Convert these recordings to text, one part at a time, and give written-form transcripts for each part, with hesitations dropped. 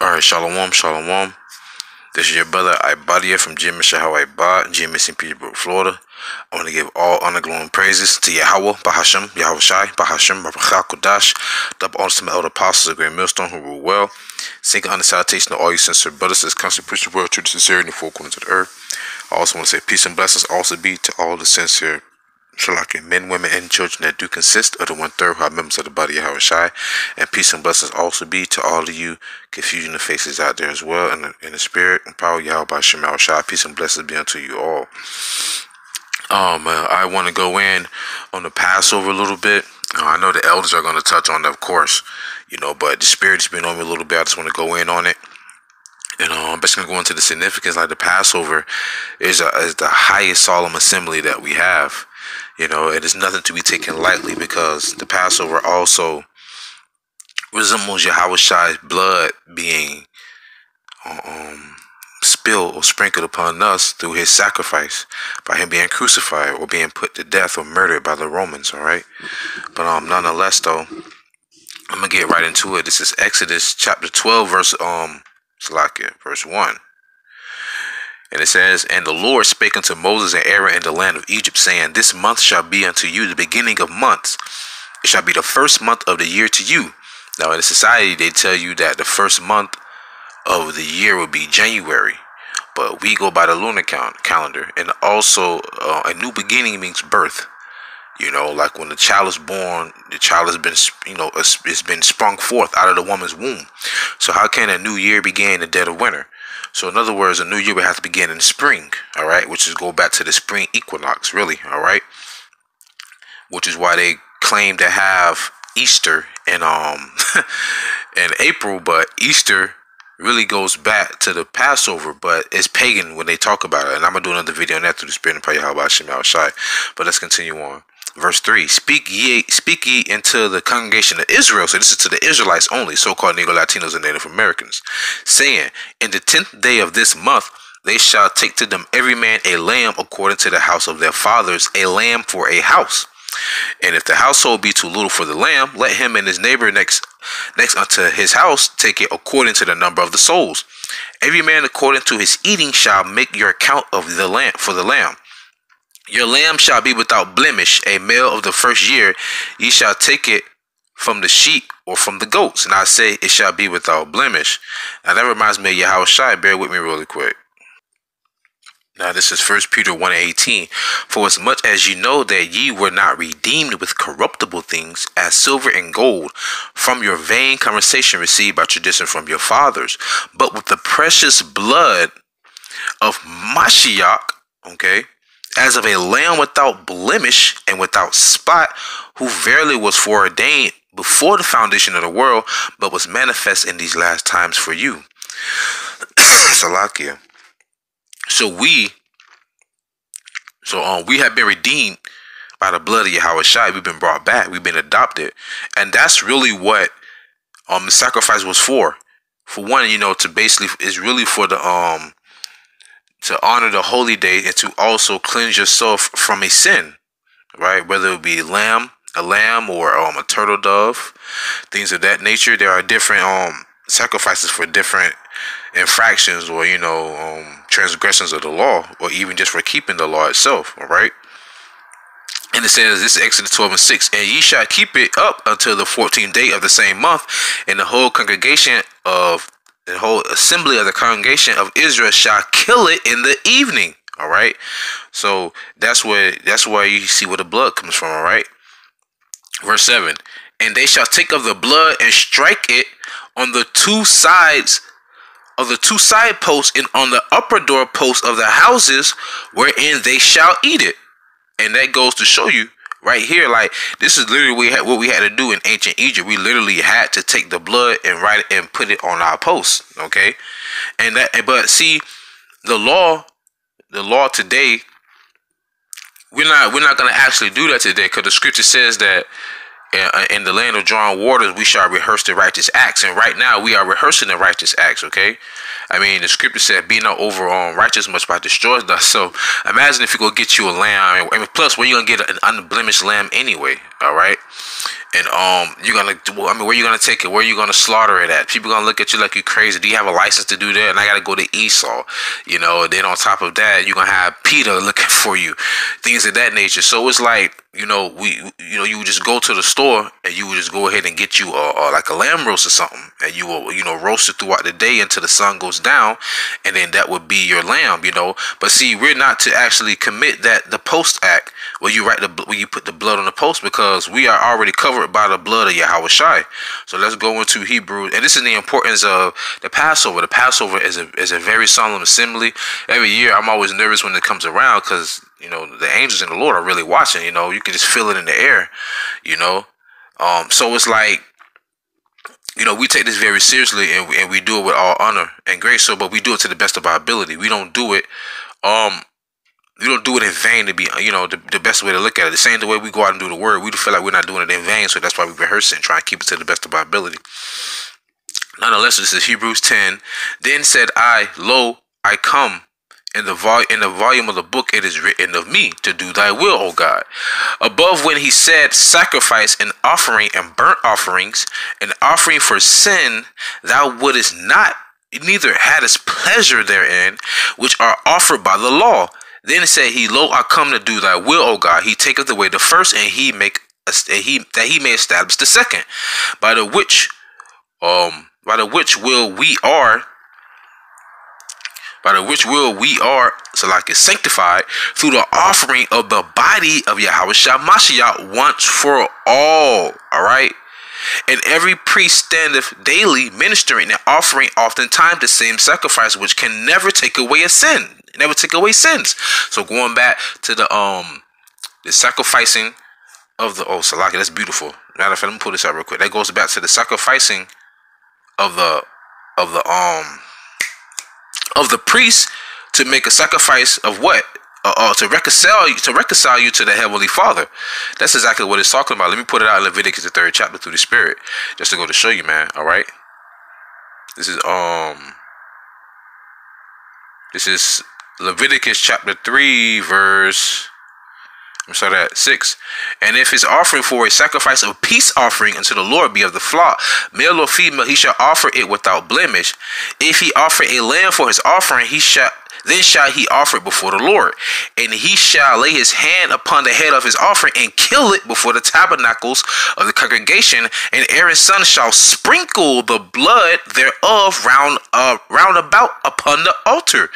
Alright, Shalom, Shalom. This is your brother AHBAD from AHBAD, GMS in Peterborough, Florida. I want to give all honor, glory, and praises to Yahawah, Bahasham, YAHAWASHI, Bahasham, Babachakodash, the ultimate elder apostles of Great Millstone who rule well. Seeking honor salutation to all you sincere brothers as constantly preach the word to the sincerity in the four corners of the earth. I also want to say peace and blessings also be to all the sincere men, women, and children that do consist of the 1/3 who are members of the body of YAHAWASHI, and peace and blessings also be to all of you confusion of faces out there as well in the spirit and power of Yahweh Shem Shai. Peace and blessings be unto you all. I want to go in on the Passover a little bit. I know the elders are going to touch on that, of course, but the spirit has been on me a little bit. I just want to go in on it. And I'm just going to go into the significance. Like the Passover is the highest solemn assembly that we have. It is nothing to be taken lightly, because the Passover also resembles YAHAWASHI's blood being spilled or sprinkled upon us through his sacrifice, by him being crucified or being put to death or murdered by the Romans. All right, but nonetheless, though, I'm gonna get right into it. This is Exodus chapter 12, verse 1. And it says, "And the Lord spake unto Moses and Aaron in the land of Egypt, saying, This month shall be unto you the beginning of months. It shall be the first month of the year to you." Now, in the society, they tell you that the first month of the year will be January, but we go by the lunar calendar. And also, a new beginning means birth. Like when the child is born, the child has been, it's been sprung forth out of the woman's womb. So how can a new year begin in the dead of winter? So in other words, a new year would have to begin in spring, all right, which is go back to the spring equinox, really, all right, which is why they claim to have Easter in in April, but Easter really goes back to the Passover, but it's pagan when they talk about it. And I'm gonna do another video on that through the spirit and power of Yahweh Shem Shai. But let's continue on. Verse 3, speak ye into the congregation of Israel. So this is to the Israelites only, so-called Negro Latinos and Native Americans, saying, In the 10th day of this month, they shall take to them every man a lamb according to the house of their fathers, a lamb for a house. And if the household be too little for the lamb, let him and his neighbor next unto his house take it according to the number of the souls. Every man according to his eating shall make your account of the lamb for the lamb. Your lamb shall be without blemish, a male of the first year. Ye shall take it from the sheep or from the goats. And I say it shall be without blemish. Now that reminds me of YAHAWASHI. Bear with me really quick. Now this is 1 Peter 1:18. For as much as ye know that ye were not redeemed with corruptible things, as silver and gold, from your vain conversation received by tradition from your fathers, but with the precious blood of Mashiach, okay, as of a lamb without blemish and without spot, who verily was foreordained before the foundation of the world, but was manifest in these last times for you. Salakia. So we have been redeemed by the blood of YAHAWASHI. We've been brought back. We've been adopted, and that's really what the sacrifice was for. For one, to basically is really for the to honor the holy day and to also cleanse yourself from a sin, right? Whether it be a lamb or a turtle dove, things of that nature. There are different sacrifices for different infractions or transgressions of the law, or even just for keeping the law itself. All right. And it says, this is Exodus 12:6, and ye shall keep it up until the 14th day of the same month, and the whole assembly of the congregation of Israel shall kill it in the evening. All right. So that's where you see where the blood comes from. All right. Verse 7, and they shall take of the blood and strike it on the two sides of the two side posts and on the upper door posts of the houses wherein they shall eat it. And that goes to show you right here, like this is literally what we had to do in ancient Egypt. We literally had to take the blood and write it and put it on our posts. Okay, but see, the law today, we're not gonna actually do that today, because the scripture says that in the land of drawn waters we shall rehearse the righteous acts, and right now we are rehearsing the righteous acts. Okay, I mean, the scripture said, "Be not over righteous much by destroys us." So imagine if you go get you a lamb, and plus, where you gonna get an unblemished lamb anyway? All right. And you're gonna I mean, where you gonna take it? Where you gonna slaughter it at? People gonna look at you like you crazy. Do you have a license to do that? And I gotta go to Esau, you know. And then on top of that, you're gonna have Peter looking for you, things of that nature. So it's like, you know, you would just go to the store and you would just go ahead and get you like a lamb roast or something, and you will, you know, roast it throughout the day until the sun goes down, and then that would be your lamb, you know. But see, we're not to actually commit the post act where you put the blood on the post, because we are already covered by the blood of YAHAWASHI. So let's go into Hebrews, and this is the importance of the Passover. The Passover is a very solemn assembly. Every year, I'm always nervous when it comes around, because, you know, the angels in the Lord are really watching. You know, you can just feel it in the air. You know, so it's like, you know, we take this very seriously, and we do it with all honor and grace. So, but we do it to the best of our ability. We don't do it. You don't do it in vain, to be, you know, the best way to look at it. The same the way we go out and do the word, we feel like we're not doing it in vain, so that's why we rehearse it and try and keep it to the best of our ability. Nonetheless, this is Hebrews 10. Then said I, lo, I come. In the volume of the book it is written of me, to do thy will, O God. Above, when he said, sacrifice and offering and burnt offerings, an offering for sin, thou wouldest not, neither hadst pleasure therein, which are offered by the law. Then said he, lo, I come to do thy will, O God. He taketh away the first, and he may establish the second, by the which will we are so like is sanctified through the offering of the body of Yahawashi Mashiach once for all. All right. And every priest standeth daily ministering and offering oftentimes the same sacrifice, which can never take away a sin, never take away sins. So going back to the sacrificing of the Salaki, that's beautiful. Matter of fact, let me pull this out real quick. That goes back to the sacrificing of the priest to make a sacrifice of what? To reconcile you to the Heavenly Father. That's exactly what it's talking about. Let me put it out in Leviticus, the 3rd chapter, through the Spirit, just to go to show you, man. All right. This is Leviticus chapter 3, verse. I'm sorry, at 6. And if his offering for a sacrifice of peace offering unto the Lord be of the flock, male or female, he shall offer it without blemish. If he offer a lamb for his offering, then shall he offer it before the Lord. And he shall lay his hand upon the head of his offering and kill it before the tabernacles of the congregation. And Aaron's son shall sprinkle the blood thereof round about upon the altar.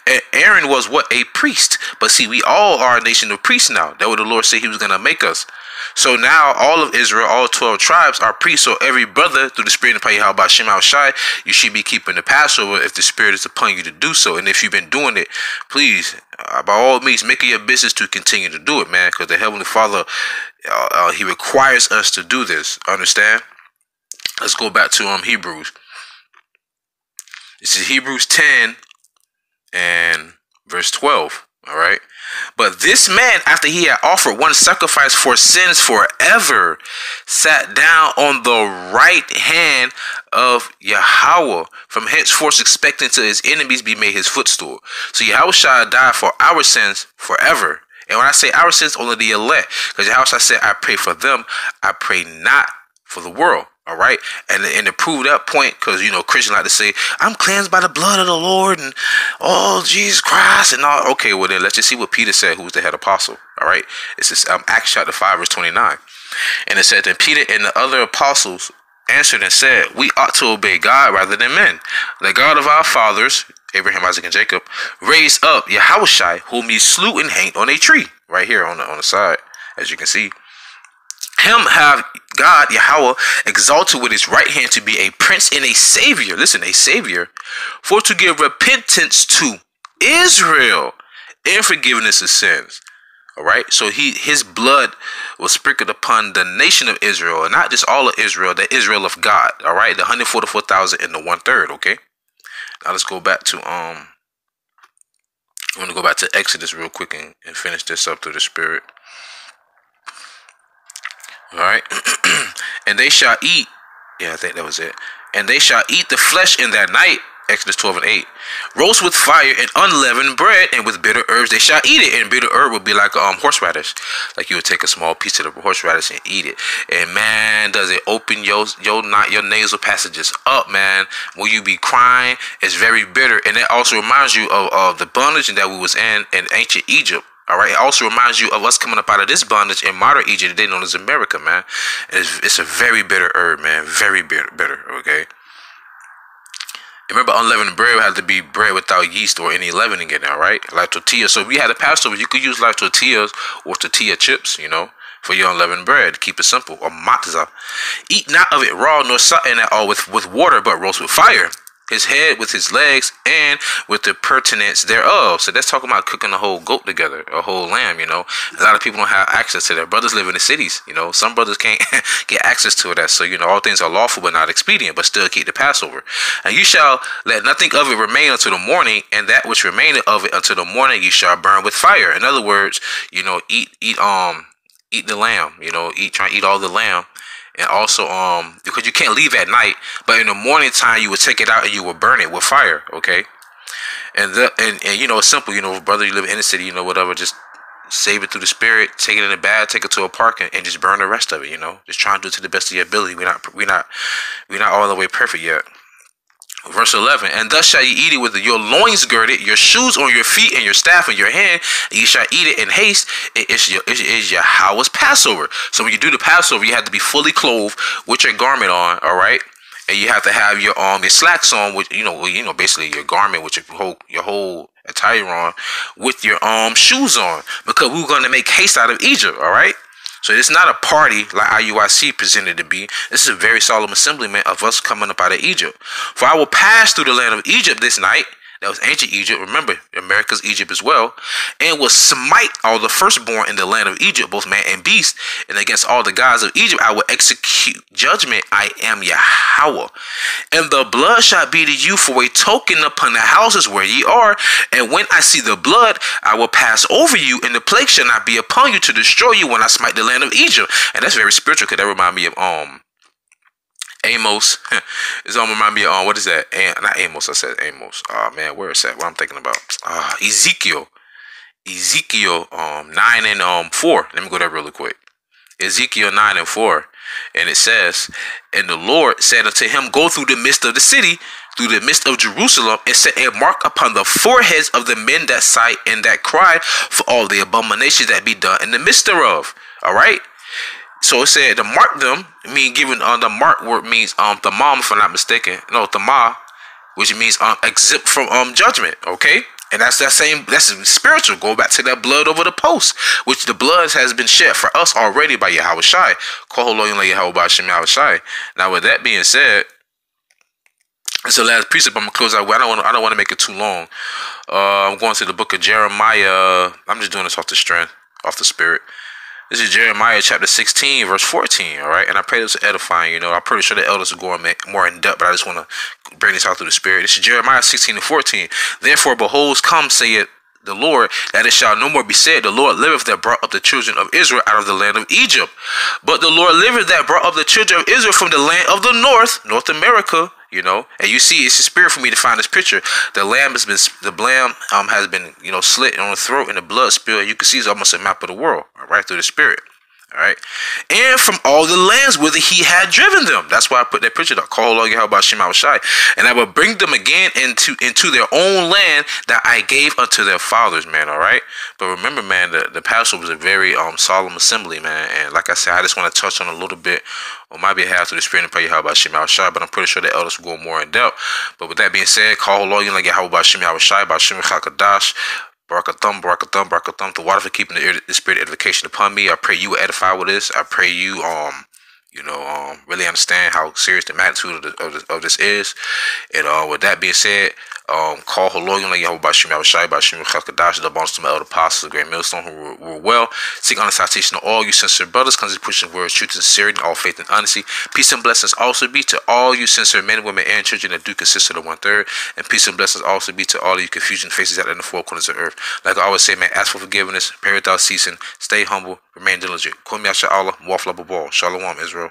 And Aaron was what? A priest. But see, we all are a nation of priests now. That's what the Lord said he was going to make us. So now all of Israel, all 12 tribes are priests. So every brother, through the Spirit of Yahawah Shem Shai, you should be keeping the Passover if the Spirit is upon you to do so. And if you've been doing it, please, by all means, make it your business to continue to do it, man. Because the Heavenly Father, he requires us to do this. Understand? Let's go back to Hebrews. This is Hebrews 10 and verse 12. All right. But this man, after he had offered one sacrifice for sins forever, sat down on the right hand of Yahawah, from henceforth expecting till his enemies be made his footstool. So Yahawah shall die for our sins forever. And when I say our sins, only the elect. Because Yahawah said, I pray for them, I pray not for the world. All right. And to prove that point, because, you know, Christians like to say, I'm cleansed by the blood of the Lord and oh, Jesus Christ and all. Okay, well, then let's just see what Peter said, who was the head apostle. All right. It's this Acts chapter 5, verse 29. And it said, then Peter and the other apostles answered and said, we ought to obey God rather than men. The God of our fathers, Abraham, Isaac, and Jacob, raised up Yahawashi, whom he slew and hanged on a tree. Right here on the side, as you can see. Him have God, Yahawah, exalted with his right hand to be a prince and a savior. Listen, a savior, for to give repentance to Israel and forgiveness of sins. All right. So his blood was sprinkled upon the nation of Israel, and not just all of Israel, the Israel of God. All right. The 144,000 and the 1/3. Okay. Now let's go back to I'm going to go back to Exodus real quick and finish this up through the Spirit. All right. And they shall eat. Yeah, I think that was it. And they shall eat the flesh in that night Exodus 12 and 8. Roast with fire and unleavened bread, and with bitter herbs they shall eat it. And bitter herb would be like horseradish. Like you would take a small piece of the horseradish and eat it. And man, does it open your nasal passages up, man. Will you be crying? It's very bitter. And it also reminds you of the bondage that we was in ancient Egypt. All right. It also reminds you of us coming up out of this bondage in modern Egypt, today known as America, man. And it's a very bitter herb, man. Very bitter. Okay. Remember, unleavened bread had to be bread without yeast or any leavening in it, all right? Like tortillas. So if we had a Passover, you could use like tortillas or tortilla chips, you know, for your unleavened bread. Keep it simple. Or matzah. Eat not of it raw, nor something at all with water, but roast with fire. His head with his legs and with the pertinence thereof. So that's talking about cooking a whole goat together, a whole lamb, you know. A lot of people don't have access to that. Brothers live in the cities, you know. Some brothers can't get access to that. So, you know, all things are lawful but not expedient, but still keep the Passover. And you shall let nothing of it remain until the morning, and that which remaineth of it until the morning you shall burn with fire. In other words, you know, eat the lamb, you know, try and eat all the lamb. And also, because you can't leave at night, but in the morning time you would take it out and you would burn it with fire, okay? And you know, it's simple, you know, brother, you live in the city, you know, whatever, just save it through the spirit, take it in a bag, take it to a park, and just burn the rest of it, you know. Just try and do it to the best of your ability. We're not all the way perfect yet. Verse 11, and thus shall ye eat it with your loins girded, your shoes on your feet, and your staff in your hand, and ye shall eat it in haste. It is Yahawah's Passover. So when you do the Passover, you have to be fully clothed with your garment on, all right? And you have to have your slacks on, with you know basically your garment with your whole attire on, with your shoes on, because we were going to make haste out of Egypt, all right? So it's not a party like IUIC presented to be. This is a very solemn assembly, man, of us coming up out of Egypt. For I will pass through the land of Egypt this night. That was ancient Egypt. Remember, America's Egypt as well. And will smite all the firstborn in the land of Egypt, both man and beast. And against all the gods of Egypt I will execute judgment. I am Yahawah. And the blood shall be to you for a token upon the houses where ye are. And when I see the blood, I will pass over you, and the plague shall not be upon you to destroy you when I smite the land of Egypt. And that's very spiritual, because that remind me of Amos. It's gonna remind me of what is that? Not Amos. I said Amos. Oh man, where is that? What I'm thinking about? Ezekiel 9 and 4. Let me go there really quick. Ezekiel 9 and 4, and it says, and the Lord said unto him, go through the midst of the city, through the midst of Jerusalem, and set a mark upon the foreheads of the men that sigh and that cry for all the abominations that be done in the midst thereof. All right. So it said to mark them, given the mark word means thamam, if I'm not mistaken. No, thamah, which means exempt from judgment. Okay, and that's spiritual. Go back to that blood over the post, which the blood has been shed for us already by YAHAWASHI. Now, with that being said, it's the last precept. I'm gonna close out. I don't want to make it too long. I'm going to the book of Jeremiah. I'm just doing this off the strength, off the spirit. This is Jeremiah chapter 16, verse 14, all right? And I pray this is edifying, you know. I'm pretty sure the elders will go more in depth, but I just want to bring this out through the Spirit. This is Jeremiah 16 and 14. Therefore, behold, come, saith the Lord, that it shall no more be said, the Lord liveth that brought up the children of Israel out of the land of Egypt. But the Lord liveth that brought up the children of Israel from the land of the North America, you know. And you see, it's a spirit for me to find this picture. The lamb has been you know, slit on the throat, and the blood spilled. You can see it's almost a map of the world, all right, through the spirit. All right, and from all the lands whither he had driven them. That's why I put that picture up. Call Lord Yahweh Shai, and I will bring them again into their own land that I gave unto their fathers, man. All right, but remember, man, the Passover was a very solemn assembly, man. And like I said, I just want to touch on a little bit on my behalf through the Spirit and pray Yahweh Shai. But I'm pretty sure the elders will go more in depth. But with that being said, call Lord Yahweh Shai, Bashim Chakadash. Barakathum. The water for keeping the spirit edification upon me. I pray you will edify with this. I pray you really understand how serious the magnitude of this is. And with that being said, call Haloyim like Yahweh Bashim Yahushai Bashim Chakadash, the bonus to my elder apostles, the great millstone who were well. Seek honest citation of all you sincere brothers, comes pushing words, truth, and sincerity, and all faith and honesty. Peace and blessings also be to all you sincere men, women, and children that do consist of the 1/3. And peace and blessings also be to all of you confusion faces out in the four corners of earth. Like I always say, man, ask for forgiveness, pray without ceasing, stay humble, remain diligent. Kum Yasha Allah, Wafla Babal. Shalom, Israel.